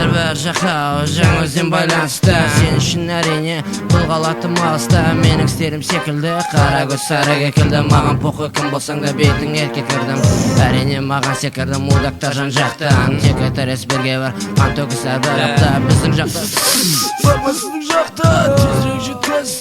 Бір жаққа жаңа өзен байланысты. Сен үшін әрине бұл қалатым алыста. Менің істерім секілді қара көз сары кекілді. Маған похуй кім болсаң да бетің ерке кірдім. Әрине маған секірді мудактар жан жақтан. Тек терес бірге бар қан төгіс әрбір апта. Біздің жақта бармасының жақта тезірек жеткіз.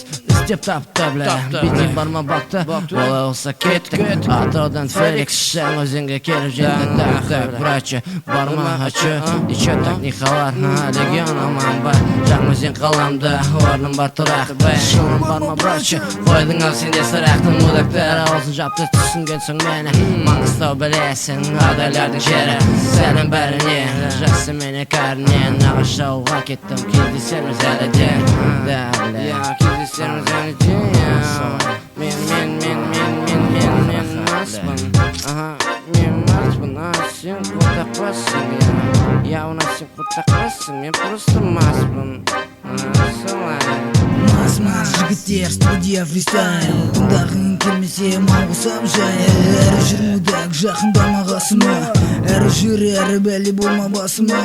Іздеп тапты бля битім барма бақты. Олай олса кеттік Атыраудан Феликс жаңа өзенге келіп жетті. Так, брачы, барма ачы. Ниче так не халар, легион аман бар. Жаңа өзен қаламды, орным бар тұрақты. Шылым барма брачы, қойдың ау сенде сырақтың. Мудактар аузын жапты түсінген соң мені. Маңғыстау білесің, адайлардың жері. Сәлем бәріне, жақсы мені кәріне. Нағашауға кеттім, кездесерміз әлі де. Кездесерміз әлі де. Мен маспын. Мен маспын, сен құлтақпассың. Я у нас сен құлтақпассың, мен просто маспын. Мас жігіттер, студия фристайл. Тыңдағың келмесе мал қосап жай. Әрі жүрмудак жақындама қасыма. Әрі жүр, әрі бәлі болма басыма.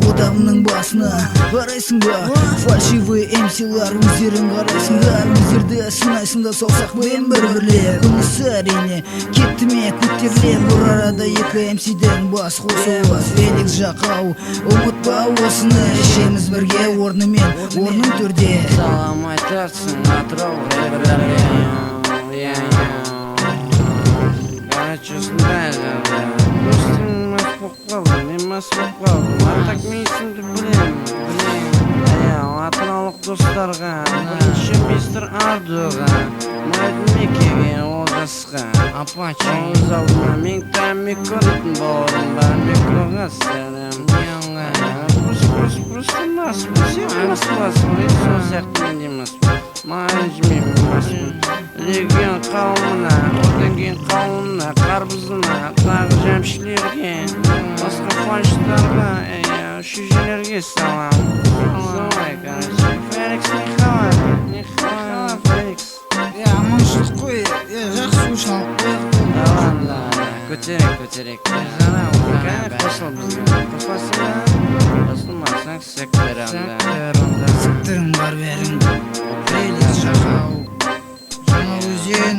Отағымның басына қарайсың ба? Фальшивый эмсилар өздерің қарайсыңдар. Өздерді сынайсыңда саусақпен бір-бірлеп. Күнісі әрине кетті ме көтерлеп. Бір арада екі эмсиден бас қосуы. Феликс жақау ұмытпа осыны. Ішеміз бірге орнымен, орным төрде. Салам айтарсың Атырау рэперлерге. Короче, осындайлар. Өстің мас боп қалдым, мен мас боп қалдым. Артак мен есімді білем. Атыраулық достарға, бірінші мистер Ардуға, Майдын Мекеге, Олжасқа, Апачи Оғыз алдыма, мен тәмек көретін бауырым бар, мекроға сәлем. Просто маспын, сен маспасың, сол сияқты мен де маспын. Маған жемеймін маспын. Легион қауымына, одан кейін қауымына, қарбызына, тағы жәмшілерге, басқа қуаныштарға, шүйжелерге салам. Солай, короче. Феликс не хавай, Феликс. Аманшылық қой, жақсы үшін алып қояқ. Ладно, көтерек. Кәне қосыл бізге. Қосыласың ба? Қосылмасаң сектор онда. Секторың бар бәрің. Феликс жақау. Жаңа өзен.